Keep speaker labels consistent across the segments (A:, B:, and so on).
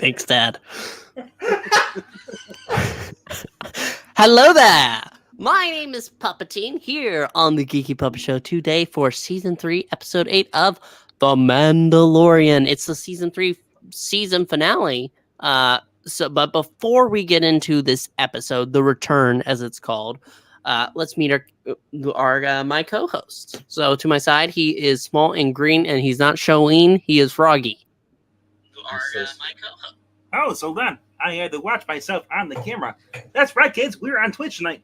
A: Thanks, Dad. Hello there. My name is Puppetine here on the Geeky Puppet Show today for Season 3, Episode 8 of The Mandalorian. It's the Season 3 season finale. But before we get into this episode, The Return, as it's called, let's meet my co-hosts. So to my side, he is small and green, and he's not Shoween. He is Froggy. My co-host.
B: Oh, so then I had to watch myself on the camera. That's right, kids. We're on Twitch tonight.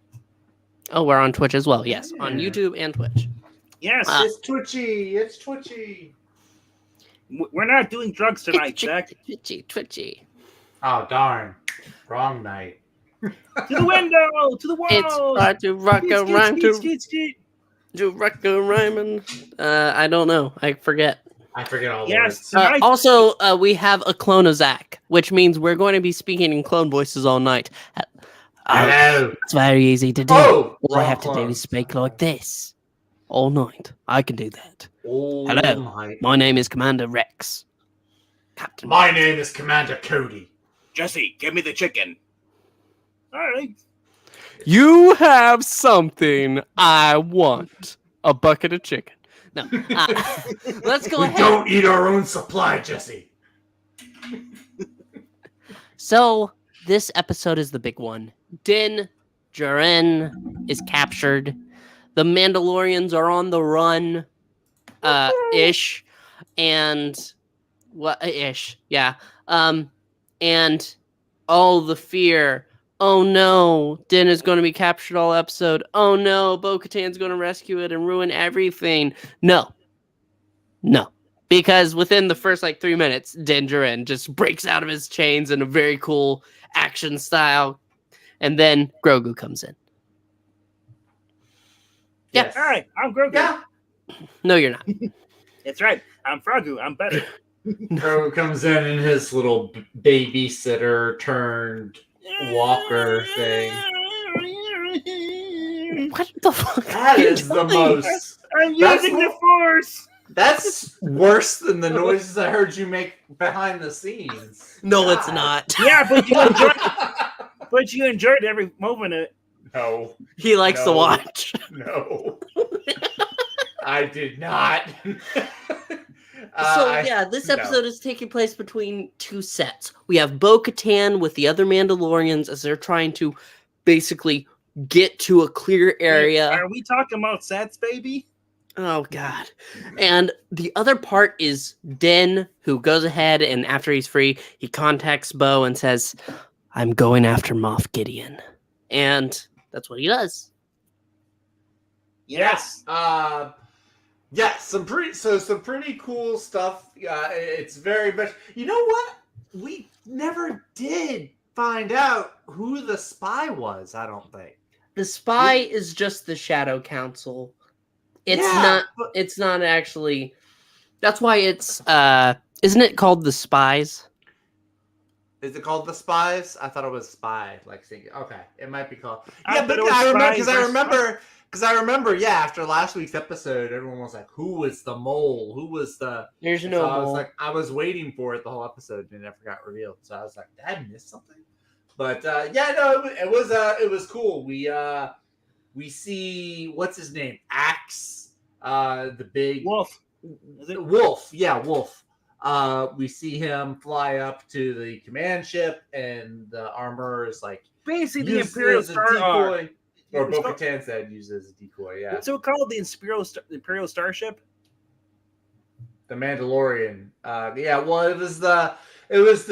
A: Oh, we're on Twitch as well. Yes, on YouTube and Twitch.
B: Yes,
C: it's Twitchy. It's Twitchy.
B: We're not doing drugs tonight, Zach.
A: Twitchy.
C: Oh, darn. Wrong night.
B: To the window! To the wall!
A: It's hard to rock a rhyme to rock a rhyme. I don't know. I forget.
C: I forget all the
B: words.
C: words.
A: Also, we have a clone of Zach, which means we're going to be speaking in clone voices all night.
C: Hello.
A: It's very easy to do.
C: Oh,
A: all I have to do is speak like this all night. I can do that. Hello. My name is Commander Rex. Captain.
C: My name is Commander Cody.
B: Jesse, give me the chicken. All right.
A: You have something I want. A bucket of chicken. No. Let's go ahead.
C: We don't eat our own supply, Jesse.
A: So, this episode is the big one. Jiren is captured. The Mandalorians are on the run. Ish. And... ish. Yeah. And all the fear. Oh no, Din is going to be captured all episode. Oh no, Bo-Katan's going to rescue it and ruin everything. No. Because within the first 3 minutes, Din Djarin just breaks out of his chains in a very cool action style. And then Grogu comes in.
B: Yes. Yeah. All right, I'm Grogu.
C: Yeah.
A: No, you're not.
B: That's right. I'm Grogu. I'm better.
C: Grogu comes in his little babysitter turned walker thing.
A: What the fuck?
C: That is the most.
B: I'm using the Force.
C: That's worse than the noises I heard you make behind the scenes.
A: No,
C: God.
A: It's not.
B: Yeah, but you enjoyed every moment of it.
C: No.
A: He likes to watch.
C: No. I did not.
A: This episode is taking place between two sets. We have Bo-Katan with the other Mandalorians as they're trying to basically get to a clear area.
B: Are we talking about sets, baby?
A: Oh, God. And the other part is Din, who goes ahead and after he's free, he contacts Bo and says, I'm going after Moff Gideon. And that's what he does.
B: Yes.
C: Yes, some pretty cool stuff. It's very much. You know what? We never did find out who the spy was. I don't think
A: the spy is just the Shadow Council. It's not actually. That's why it's. Isn't it called the Spies?
C: Is it called the Spies? I thought it was Spy. Okay, it might be called.
B: Yeah, but
C: I remember, after last week's episode, everyone was like, who was the mole? Who was the...
A: There's no mole.
C: I was waiting for it the whole episode, and it never got revealed. So I was like, did I miss something? But, it was cool. We see, what's his name? Axe, the big...
B: Wolf.
C: Wolf. Yeah, Wolf. We see him fly up to the command ship, and the armor is
B: basically the Imperial Star.
C: Or Bo-Katan said used as a decoy, yeah.
B: What's it called? The Imperial Starship?
C: The Mandalorian. It was the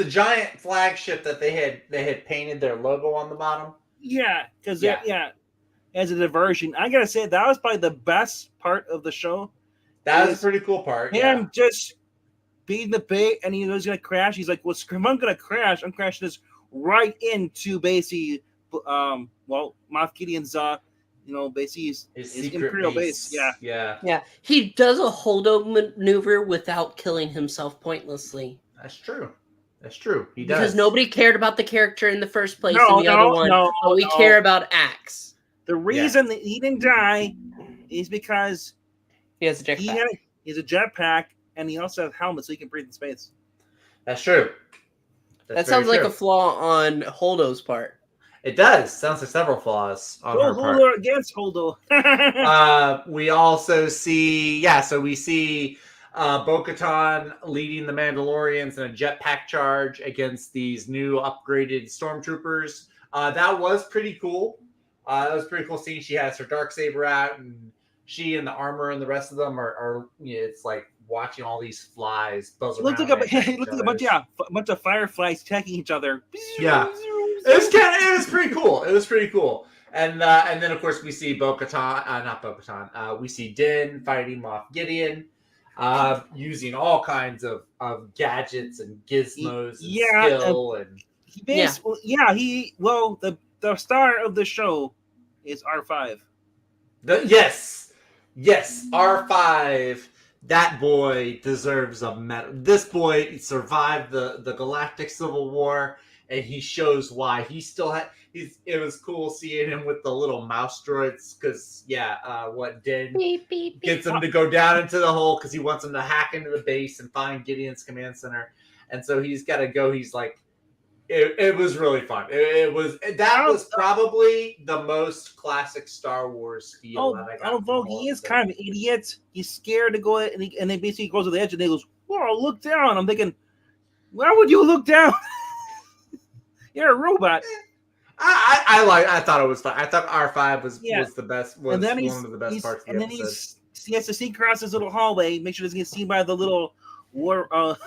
C: giant flagship that they had painted their logo on the bottom.
B: Yeah, because as a diversion. I gotta say that was probably the best part of the show.
C: That was a pretty cool part.
B: Him just beating the bait, and he was gonna crash. He's like, "Well, screw, I'm gonna crash. I'm crashing this right into basically." Moff Gideon's, basically his Imperial base.
C: Yeah.
A: He does a hold-up maneuver without killing himself pointlessly.
C: That's true. He does.
A: Because nobody cared about the character in the first place in the other one, but we care about Axe.
B: The reason that he didn't die is because
A: he has a jetpack.
B: He has a jetpack, and he also has helmets so he can breathe in space.
C: That's true.
A: That sounds like a flaw on Holdo's part.
C: It does. Sounds like several flaws on her part.
B: Holdo against Holdo.
C: We also see, so we see Bo-Katan leading the Mandalorians in a jetpack charge against these new upgraded stormtroopers. That was pretty cool. That was pretty cool seeing she has her Darksaber out, and she and the armor and the rest of them are it's like watching all these flies buzz around.
B: It looked like a bunch of fireflies attacking each other.
C: Yeah. It was pretty cool. It was pretty cool. And then of course we see Bo-Katan, not Bo-Katan. We see Din fighting Moff Gideon, using all kinds of gadgets and gizmos and skill
B: the star of the show is R5.
C: Yes, R5. That boy deserves a medal. This boy survived the Galactic Civil War, and he shows why. He still had. It was cool seeing him with the little mouse droids, because Din gets him to go down into the hole because he wants him to hack into the base and find Gideon's command center, and so he's got to go. He's like, it was really fun. That was probably the most classic Star Wars feel.
B: Although he is kind of an idiot, he's scared to go, and then basically goes to the edge, and he goes, "Whoa, look down!" I'm thinking, why would you look down? You're a robot.
C: I thought it was fun. I thought R5 was the best. Was one of the best parts.
B: And then he has to sneak across this little hallway, make sure he doesn't get seen by the little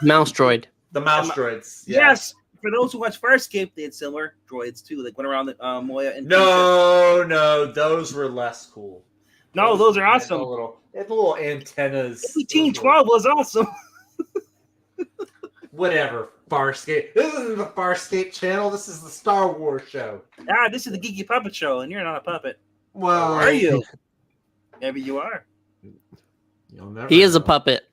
A: mouse droid.
C: The mouse droids.
B: Yeah. Yes. For those who watch Farscape, they had similar droids too. Like went around the Moya and
C: no, those were less cool.
B: No, those are awesome.
C: They had little antennas.
B: Team 12 was awesome.
C: Whatever, Farscape. This isn't the Farscape channel. This is the Star Wars show.
B: This is the Geeky Puppet Show, and you're not a puppet.
C: Well,
B: are you? Maybe you are.
A: He is a puppet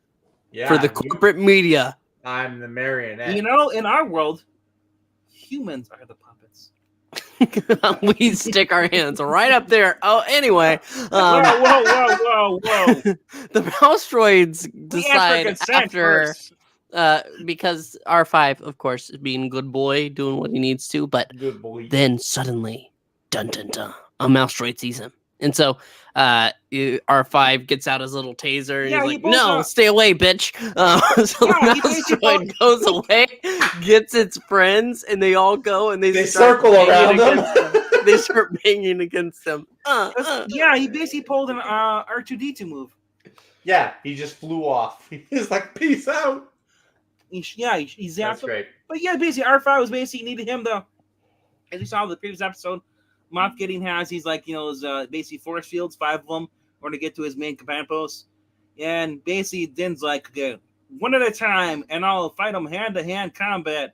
A: for the corporate media.
C: I'm the marionette.
B: In our world, humans are the puppets.
A: We stick our hands right up there. Oh, anyway.
B: Whoa.
A: The mouse droids decide after... because R5, of course, is being a good boy, doing what he needs to, but then suddenly, dun dun dun, a mouse droid sees him. And so R5 gets out his little taser, and he's like, no, stay away, bitch. So the mouse droid goes away, gets its friends, and they all go, and they
C: circle around them.
A: They start banging against them.
B: He basically pulled an R2-D2 move.
C: Yeah, he just flew off. He's like, peace out.
B: He zapped
C: That's
B: him.
C: great.
B: But basically R5 was basically needed him to, as we saw in the previous episode, Moff Gideon has, he's like, his basically force fields, 5 of them, or to get to his main command post. And basically Din's like, okay, one at a time, and I'll fight him hand-to-hand combat.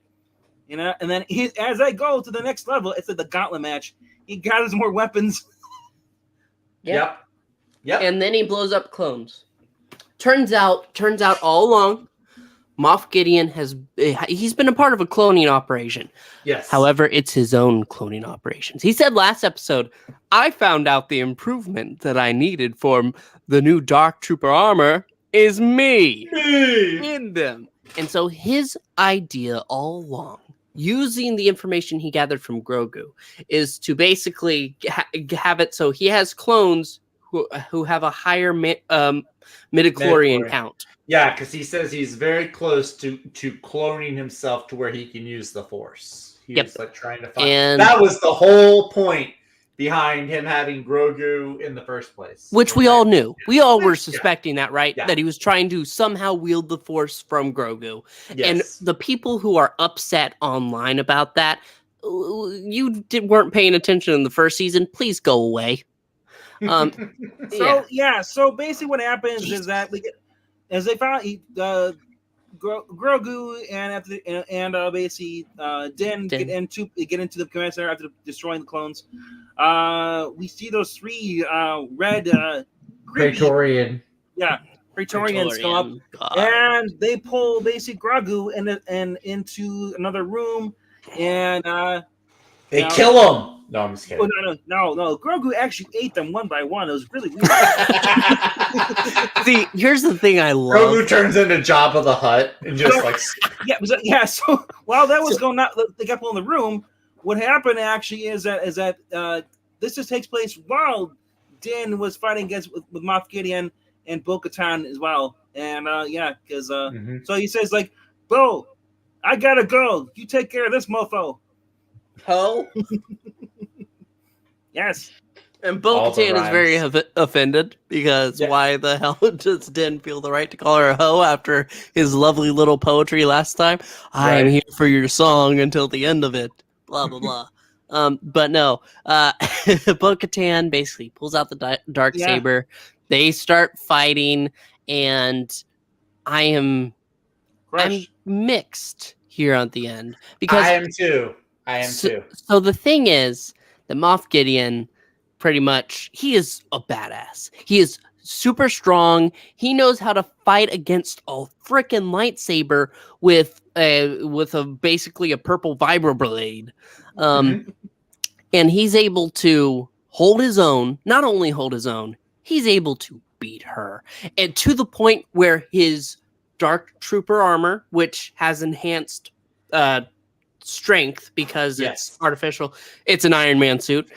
B: And then as I go to the next level, it's like the gauntlet match. He gathers more weapons.
C: Yep.
A: And then he blows up clones. Turns out all along, Moff Gideon he's been a part of a cloning operation.
C: Yes.
A: However, it's his own cloning operations. He said last episode, I found out the improvement that I needed for the new Dark Trooper armor is me in them. And so his idea all along, using the information he gathered from Grogu, is to basically have it so he has clones who have a higher midichlorian count.
C: Yeah, because he says he's very close to cloning himself to where he can use the Force. He was like trying to find. And that was the whole point behind him having Grogu in the first place.
A: Which we all knew. We all were suspecting that, right? Yeah. That he was trying to somehow wield the Force from Grogu. Yes. And the people who are upset online about that, weren't paying attention in the first season. Please go away.
B: So basically what happens is that as they found Grogu and basically Din get into the command center after destroying the clones. We see those 3 red
C: Praetorians
B: come up, and they pull basically Grogu and into another room, and
C: they kill him. No, I'm just kidding.
B: Oh, no. Grogu actually ate them one by one. It was really weird.
A: See, here's the thing I love.
C: Grogu turns into Jabba the Hutt and just like
B: So while that was going on, they got people in the room. What happened actually is that this just takes place while Din was fighting against with Moff Gideon and Bo-Katan as well. And because so he says like, "Bo, I gotta go. You take care of this mofo."
A: Ho.
B: Yes.
A: And Bo-Katan is very offended because why the hell does Din feel the right to call her a hoe after his lovely little poetry last time? I am here for your song until the end of it. Blah, blah, blah. But no, Bo-Katan basically pulls out the dark saber. They start fighting, and I'm mixed here at the end. Because
C: I am too.
A: So the thing is that Moff Gideon, pretty much, he is a badass. He is super strong. He knows how to fight against a freaking lightsaber with basically a purple vibroblade. And he's able to hold his own. Not only hold his own, he's able to beat her. And to the point where his Dark Trooper armor, which has enhanced strength because it's artificial. It's an Iron Man suit.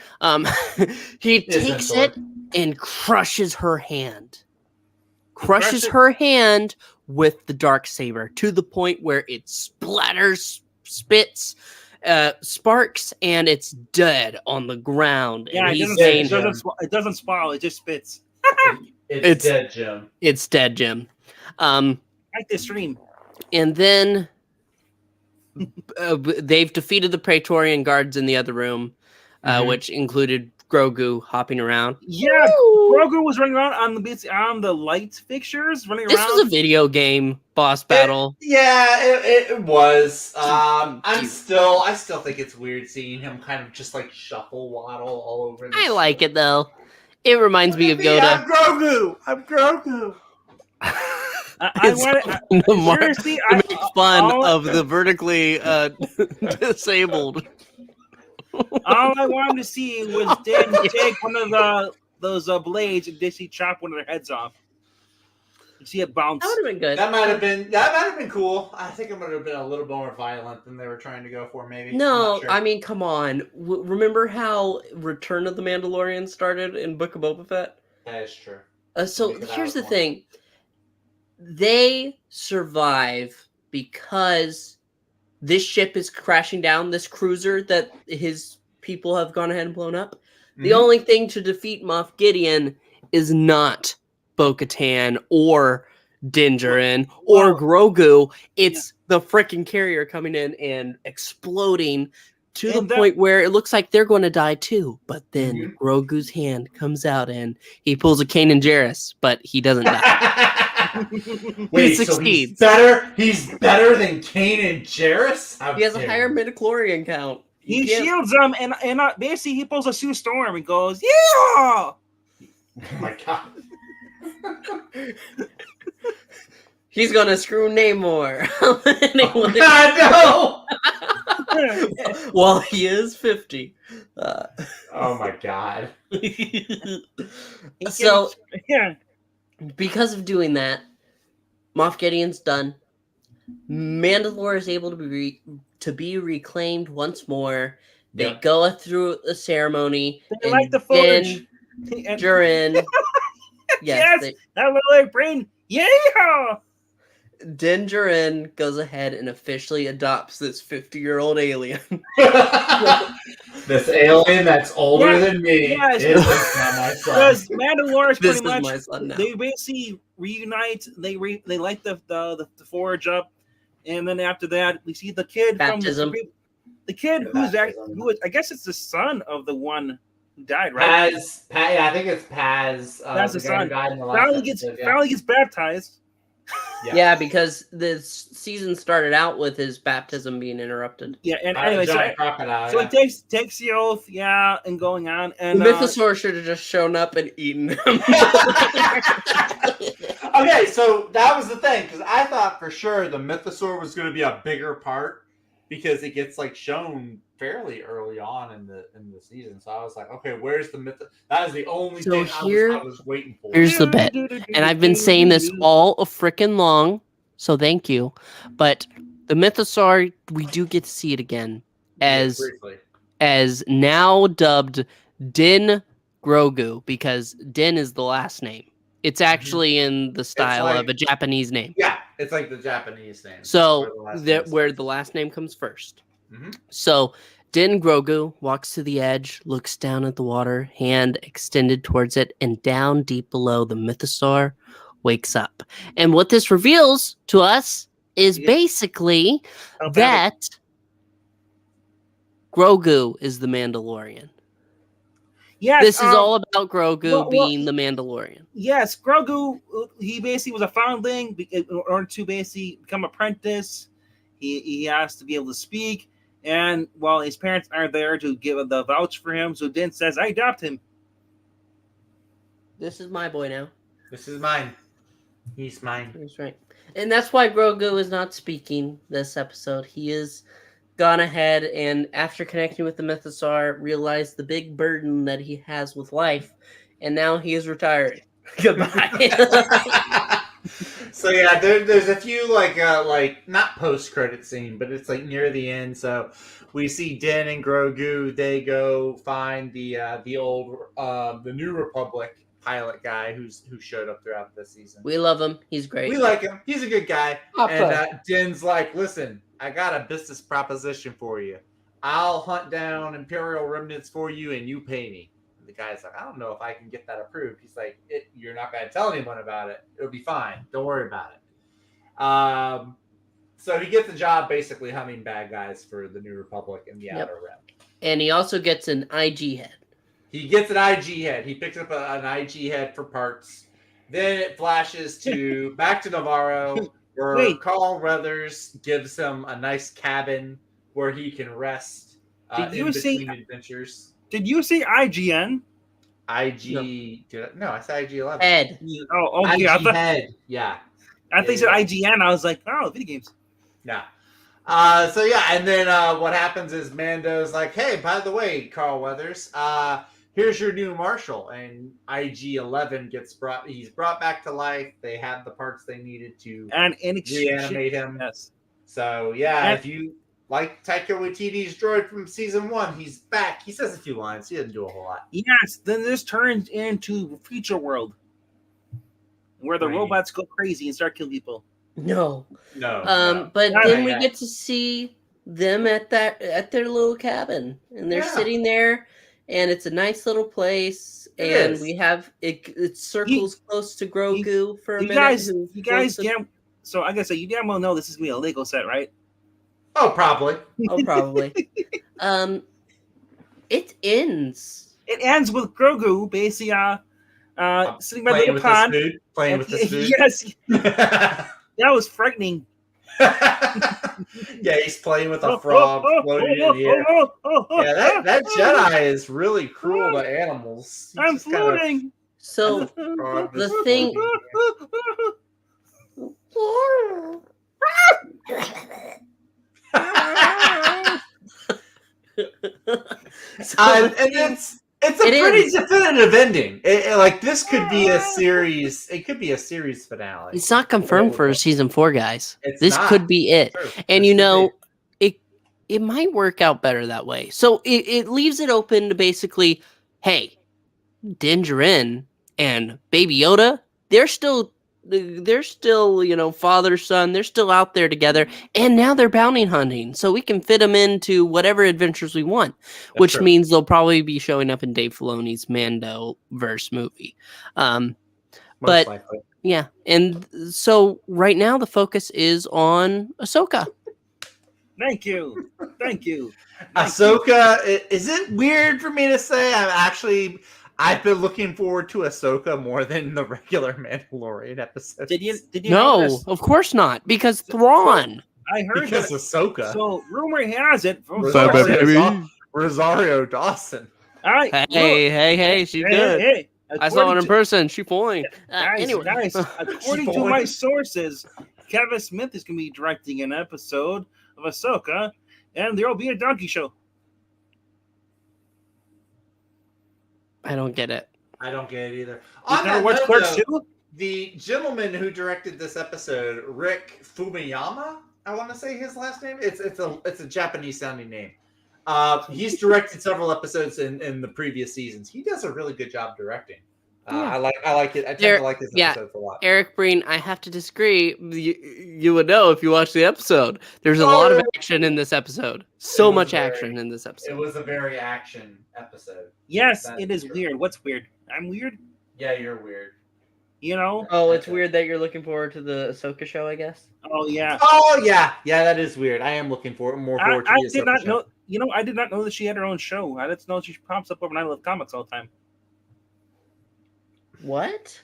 A: He takes it and crushes her hand. Crushes her hand with the dark saber to the point where it splatters, spits, sparks, and it's dead on the ground.
B: Yeah,
A: and
B: it doesn't spoil. It just spits.
C: It's dead, Jim.
A: It's dead, Jim.
B: Like the stream.
A: And then they've defeated the Praetorian guards in the other room, which included Grogu hopping around.
B: Yeah, Grogu was running around on the light fixtures, running around.
A: This was a video game boss battle.
C: It was. I still think it's weird seeing him kind of just like shuffle waddle all over.
A: I like it though. It reminds me of Yoda.
C: I'm Grogu.
B: Seriously,
A: I make fun of the vertically disabled.
B: All I wanted to see was Dan take one of those blades and basically chop one of their heads off. You see it bounce.
A: That would have been good.
C: That might have been cool. I think it would have been a little more violent than they were trying to go for. Maybe.
A: No, sure. I mean, come on. Remember how Return of the Mandalorian started in Book of Boba Fett?
C: That is true.
A: So here's the thing. They survive because this ship is crashing down, this cruiser that his people have gone ahead and blown up. The only thing to defeat Moff Gideon is not Bo-Katan or Din Djarin or Grogu. It's the freaking carrier coming in and exploding to the point where it looks like they're going to die too. But then Grogu's hand comes out and he pulls a Kanan Jarrus, but he doesn't die.
C: Wait,
A: he succeeds.
C: So he's better than Kanan Jarrus?
A: He has a higher midichlorian count.
B: He shields them, and basically he pulls a Sue Storm and goes, "Yeah!"
C: Oh my god.
A: He's gonna screw Namor.
C: Oh, no!
A: Well, he is 50.
C: Oh my god.
A: So,
B: yeah.
A: Because of doing that, Moff Gideon's done. Mandalore is able to be reclaimed once more. They go through the ceremony.
B: They like the footage.
A: Jiren.
B: Yes, that little brain. Yeah.
A: Din Djarin goes ahead and officially adopts this 50-year-old alien.
C: This alien that's older than me.
B: Yes.
C: Is not my son.
B: Because Mandalore is pretty much.
A: My son now.
B: They basically reunite. They light the forge up, and then after that, we see the kid
A: Baptism.
B: from the kid who is I guess it's the son of the one who died, right?
C: I think it's Paz.
B: That's the son.
C: Finally
B: gets baptized.
A: Yeah, because the season started out with his baptism being interrupted.
B: Yeah, and anyway, so he takes the oath, and going on. And
A: the Mythosaur should have just shown up and eaten him.
C: Okay, so that was the thing, because I thought for sure the Mythosaur was going to be a bigger part because it gets like shown fairly early on in the season. So I was like, okay, where's the myth? That is the only
A: So
C: thing
A: here-
C: I was waiting for.
A: Here's the bet. And I've been saying this all a frickin' long, so thank you. But the Mythosaur, we do get to see it again
C: Yes,
A: as
C: briefly.
A: as now dubbed Din Grogu, because Din is the last name. It's actually in the style
C: like-
A: of a Japanese name.
C: Yeah, it's like the Japanese name.
A: So
C: where the last name
A: where
C: starts.
A: the last name comes first.
C: Mhm.
A: So Din Grogu walks to the edge, looks down at the water, hand extended towards it, and down deep below, the Mythosaur wakes up. And what this reveals to us is
B: Yeah.
A: basically
B: Oh,
A: that Grogu is the Mandalorian.
B: yes,
A: This is all about Grogu
B: well,
A: being the Mandalorian.
B: Yes, Grogu. He basically was a foundling in order to basically become apprentice. He has to be able to speak, and while his parents aren't there to give the vouch for him, so Din says, "I adopt him."
A: This is my boy now.
C: This is mine. He's mine.
A: That's right. And that's why Grogu is not speaking this episode. He is gone ahead and, after connecting with the Mythosaur, realized the big burden that he has with life, and now he is retiring. Goodbye.
C: So yeah, there's a few like not post credit scene, but it's like near the end. So we see Din and Grogu. They go find the old the New Republic pilot guy who showed up throughout the season.
A: We love him. He's great.
C: We like him. He's a good guy.
A: Papa.
C: And Din's like, listen, I got a business proposition for you. I'll hunt down Imperial remnants for you, and you pay me. And the guy's like, I don't know if I can get that approved. He's like, you're not going to tell anyone about it. It'll be fine. Don't worry about it. So he gets the job basically hunting bad guys for the New Republic in the Outer Rim.
A: And he also gets an IG head.
C: He gets an IG head. He picks up an IG head for parts. Then it flashes to back to Navarro, where Carl Weathers gives him a nice cabin where he can rest
B: Did you
C: in
B: see-
C: between adventures.
B: Did you say IGN?
C: No, I said IG-11.
A: Head.
B: Oh,
C: IG
B: yeah.
C: head. Yeah.
B: I think you said IGN. I was like, oh, video games.
C: Yeah. So yeah, and then what happens is Mando's like, hey, by the way, Carl Weathers, here's your new marshal. And IG-11 he's brought back to life. They have the parts they needed to
B: And
C: reanimate him.
B: Yes.
C: So yeah,
B: And-
C: if you like Taika Waititi's droid from season 1, he's back. He says a few lines. He doesn't do a whole lot.
B: Yes. Then this turns into future world, where the
C: Right.
B: robots go crazy and start killing people.
A: No.
C: No.
A: But
B: Yeah,
A: then we
C: yeah.
A: get to see them at their little cabin, and they're
C: Yeah.
A: sitting there, and it's a nice little place,
C: It
A: and
C: is.
A: we have it circles close to Grogu for a
B: You
A: minute.
B: guys,
A: who
B: you guys,
A: floats
B: damn. So I gotta say, you damn well know this is gonna be a Lego set, right?
C: Oh, probably.
A: Oh, probably. It ends.
B: It ends with Grogu basically sitting by the
C: Playing
B: little
C: with
B: pond.
C: this food. Playing with this food.
B: Yes,
C: Yeah,
B: that was frightening.
C: he's playing with a frog floating in the air. Yeah, that Jedi is really cruel to animals. He
B: I'm
C: just kinda
B: floating.
A: So
C: frog
A: the
C: this
A: thing- So
C: and
A: the thing-
C: it's a
A: It
C: pretty
A: is.
C: definitive ending. Like this could be a series. It could be a series finale.
A: it's not confirmed for season 4, guys.
C: It's
A: This
C: not.
A: could be it.
C: True.
A: And
C: This
A: you
C: could
A: know,
C: be.
A: it might work out better that way. So it leaves it open to basically, hey, Din Djarin and Baby Yoda, they're still father son. They're still out there together, and now they're bounty hunting. So we can fit them into whatever adventures we want,
C: That's
A: which
C: true.
A: means they'll probably be showing up in Dave Filoni's Mando verse movie.
C: Most
A: but-
C: likely.
A: Yeah, and so right now the focus is on Ahsoka.
B: Thank you.
C: Ahsoka, is it weird for me to say I've been looking forward to Ahsoka more than the regular Mandalorian episodes?
B: Did you
A: No,
B: notice?
A: of course not, because Thrawn.
B: I heard
C: Because
B: that.
C: Ahsoka.
B: So rumor has it from
C: Rosario Dawson.
B: All right.
A: Hey, she's good.
B: Hey,
A: I saw her in person. She fine. Anyway,
B: Guys, according to my sources, Kevin Smith is going to be directing an episode of Ahsoka, and there'll be a donkey show.
A: I don't get it.
C: I don't get it either.
B: You've
C: On
B: never
C: that
B: watched
C: note,
B: Clerks
C: though,
B: 2?
C: the gentleman who directed this episode, Rick Fumiyama, I want to say his last name. It's a Japanese sounding name. He's directed several episodes in the previous seasons. He does a really good job directing. I like it. I tend to like his episodes a lot.
A: Eric Breen, I have to disagree. You would know if you watched the episode. There's a lot of action in this episode. So much action in this episode.
C: It was a very action episode.
B: Yes, it is weird. What's weird? I'm weird?
C: Yeah, you're weird.
B: You know?
A: Oh, it's weird that you're looking forward to the Ahsoka show, I guess.
B: Oh, yeah.
C: Oh, yeah. Yeah, that is weird. I am looking more forward to
B: I
C: the
B: did
C: Ahsoka
B: not
C: show.
B: know. You know, I did not know that she had her own show. I didn't know she pops up over Night Love Comics all the time.
A: What?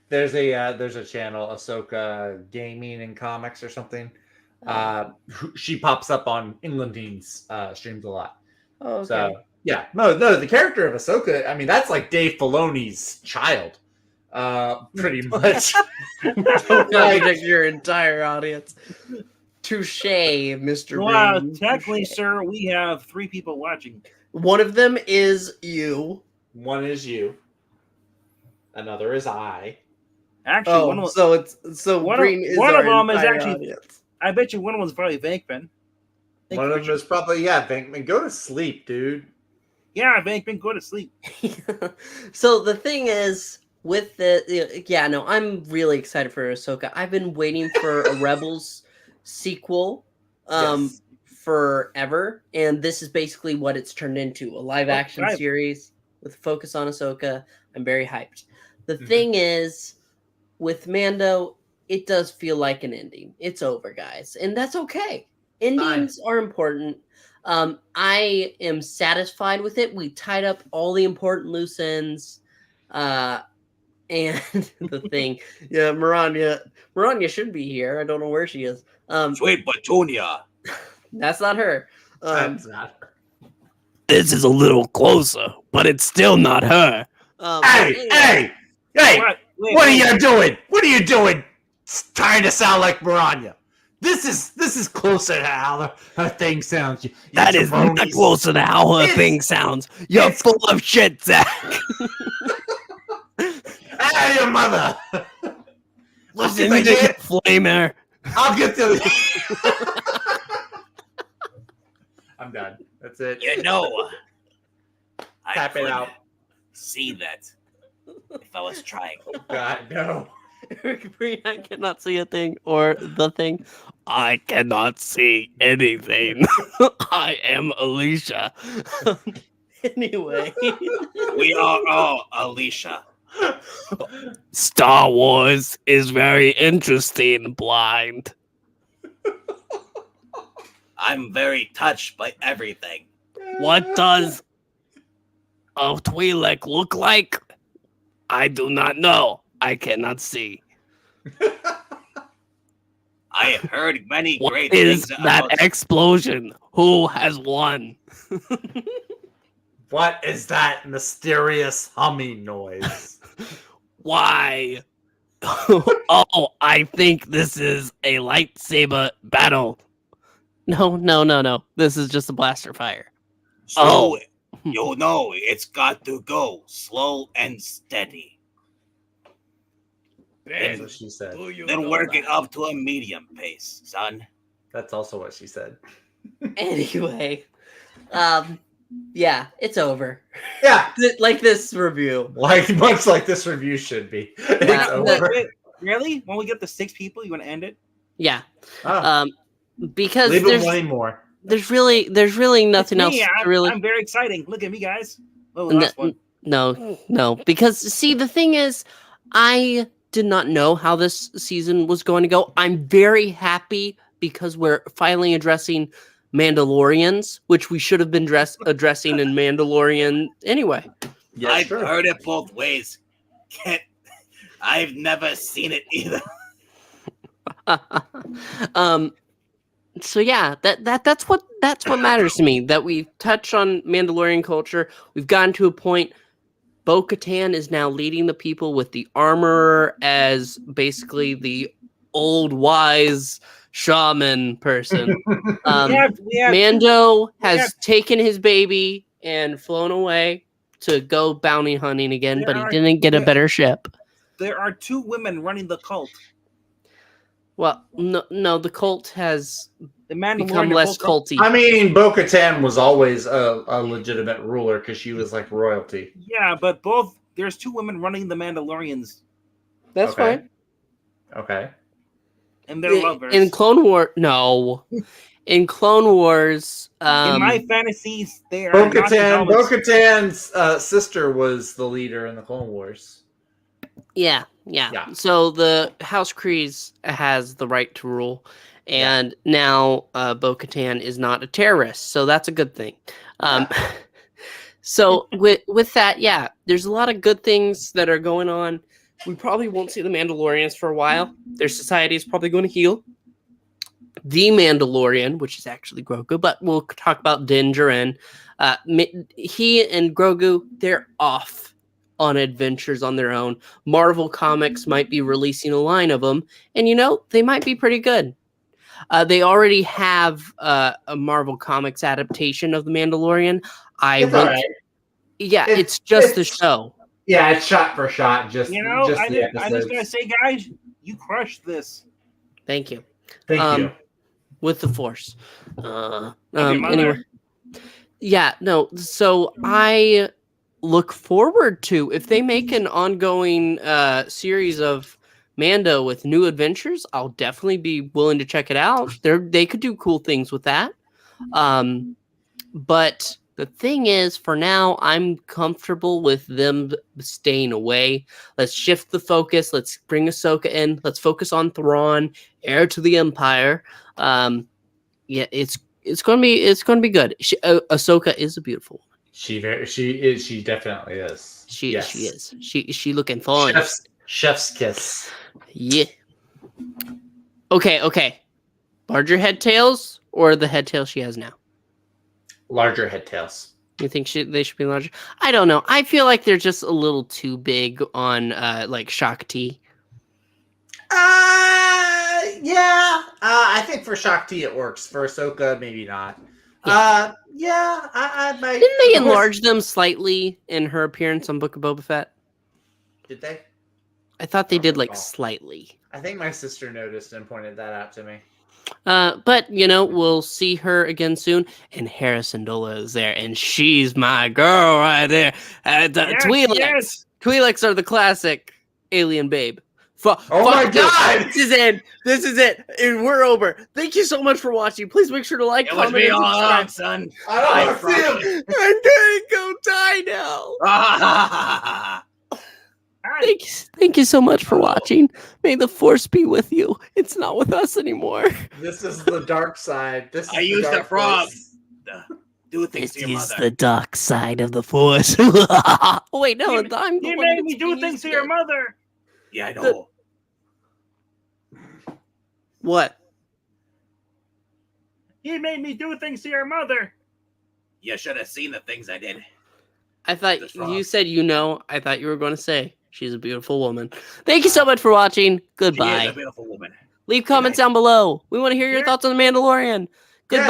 C: There's a channel, Ahsoka Gaming and Comics or something. She pops up on Englandine's streams a lot.
A: Oh, okay.
C: So yeah, no, the character of Ahsoka, I mean, that's like Dave Filoni's child, pretty much.
A: Don't contradict your entire audience. Touche, Mr.
B: Wow,
A: Breen.
B: technically,
A: Touche.
B: sir, we have 3 people watching.
A: One of them is you.
C: One is you. Another is I.
B: Actually, one of
A: Breen is
B: one
A: our
B: of them is
A: entire
B: actually.
A: audience.
B: I bet you one of them is probably Venkman.
C: One of them is probably Venkman. Go to sleep, dude.
B: Yeah, Venkman, go to sleep.
A: So the thing is, with I'm really excited for Ahsoka. I've been waiting for a Rebels sequel
C: Yes.
A: forever, and this is basically what it's turned into, a live action series with focus on Ahsoka. I'm very hyped. The thing is, with Mando, it does feel like an ending. It's over, guys, and that's okay. Endings are important. I am satisfied with it. We tied up all the important loose ends. And the thing, Maranya should be here. I don't know where she is.
B: Sweet Petunia.
A: That's not her.
C: That's not her.
A: This is a little closer, but it's still not her.
C: Hey! What are you doing? What are you doing? Trying to sound like Maranya. This is closer to how her thing sounds.
A: That is not closer to how her thing sounds. You're full of shit, Zach.
C: Hey, your mother.
A: Listen to your flamer.
C: I'll get to it. I'm done. That's it.
D: You know,
C: Tap it out.
D: see that if I was trying.
C: God, no.
A: Eric Breen, I cannot see a thing or the thing. I cannot see anything. I am Alicia. Anyway.
D: We are all Alicia.
A: Star Wars is very interesting, blind.
D: I'm very touched by everything.
A: What does a Twi'lek look like? I do not know. I cannot see.
D: I have heard many
A: What
D: great
A: is
D: things
A: that
D: about
A: explosion? Who has won?
C: What is that mysterious humming noise?
A: Why? Oh, I think this is a lightsaber battle. No. This is just a blaster fire.
D: So, you know, it's got to go slow and steady.
C: That's what she said.
D: Then work it up to a medium pace, son.
C: That's also what she said.
A: Anyway, yeah, it's over.
C: Yeah,
A: Like this review.
C: much like this review should be. It's
A: Yeah.
C: over.
B: Wait, really? When we get to 6 people, you want to end it?
A: Yeah.
C: Oh,
A: Because
C: leave it one more.
A: there's really nothing else
B: Me,
A: to really.
B: I'm very exciting. Look at me, guys. Oh, last one.
A: No, because see, the thing is, I did not know how this season was going to go. I'm very happy because we're finally addressing Mandalorians, which we should have been addressing in Mandalorian anyway.
C: Yeah,
D: I've
C: sure.
D: heard it both ways. I've never seen it either.
A: So yeah, that's what matters to me. That we've touched on Mandalorian culture. We've gotten to a point. Bo-Katan is now leading the people with the armorer as basically the old wise shaman person.
B: we have
A: Mando has
B: have-
A: taken his baby and flown away to go bounty hunting again,
B: There
A: but he
B: are-
A: didn't get a
B: there-
A: better ship.
B: there are 2 women running the cult.
A: Well, no, the cult has
B: The Mandalorian
A: become
B: are
A: less
B: both-
A: culty.
C: I mean, Bo-Katan was always a legitimate ruler because she was like royalty.
B: Yeah, but there's 2 women running the Mandalorians,
A: That's
C: Okay.
A: fine.
C: Okay.
B: and they're lovers.
A: In Clone War, no. In Clone Wars,
B: In my fantasies, they are not
C: Bo-Katan's sister was the leader in the Clone Wars.
A: yeah. So the House Kryze has the right to rule, and now Bo-Katan is not a terrorist, so that's a good thing. So with that, yeah, there's a lot of good things that are going on. We probably won't see the Mandalorians for a while. Their society is probably going to heal. The Mandalorian, which is actually Grogu, but we'll talk about Din Djarin. He and Grogu, they're off on adventures on their own. Marvel Comics might be releasing a line of them, and they might be pretty good. They already have a Marvel Comics adaptation of The Mandalorian.
C: It's all right.
A: Yeah, it's just the show.
C: Yeah, it's shot for shot. Just
B: I
C: the
B: just
C: episodes.
B: gotta say, guys, you crushed this.
A: Thank you.
C: Thank you.
A: With the Force.
B: Mother.
A: Anyway. Yeah, no. So I look forward to, if they make an ongoing series of Mando with new adventures, I'll definitely be willing to check it out. They could do cool things with that. But the thing is, for now, I'm comfortable with them staying away. Let's shift the focus. Let's bring Ahsoka in. Let's focus on Thrawn, heir to the Empire. Yeah, it's gonna be good. Ahsoka is a beautiful woman.
C: She definitely is.
A: She
C: Yes.
A: is. She looking fine.
C: Chef's kiss.
A: Yeah. Okay. Larger head tails or the head tail she has now?
C: Larger head tails.
A: You think they should be larger? I don't know. I feel like they're just a little too big on like Shakti.
C: Yeah. I think for Shakti it works. For Ahsoka, maybe not.
A: Yeah.
C: I might.
A: Didn't they enlarge them slightly in her appearance on Book of Boba Fett?
C: Did they?
A: I thought they
C: Don't
A: did like
C: recall.
A: slightly.
C: I think my sister noticed and pointed that out to me.
A: But we'll see her again soon. And Harrison Dola is there, and she's my girl right there. Twi'leks.
B: Yes.
A: Twi'leks are the classic alien babe.
C: Oh my
A: Fuck
C: God!
A: This is it. This is it. And we're over. Thank you so much for watching. Please make sure to like,
D: It was
A: comment,
D: me
A: and
D: all
A: subscribe.
D: along, son.
C: I don't want to see him.
A: I'm gonna go die now. Thank you so much for watching. May the Force be with you. It's not with us anymore.
C: This is the dark side. This is
D: I used the
C: dark
D: frog.
C: place.
D: Do things
A: This
D: to your
A: is
D: mother.
A: the dark side of the Force. Wait, no, I'm the
B: You
A: one
B: made
A: that's
B: me do
A: being
B: things
A: used
B: to your
A: again.
B: mother.
D: Yeah, I know.
A: What?
B: He made me do things to your mother.
D: You should have seen the things I did.
A: I thought
D: That's wrong.
A: you said I thought you were going to say she's a beautiful woman. Thank you so much for watching.
D: She is
A: Goodbye.
D: a beautiful woman.
A: Leave comments down below. We want to hear your
B: Yeah.
A: thoughts on The Mandalorian.
C: Yes.
A: Goodbye.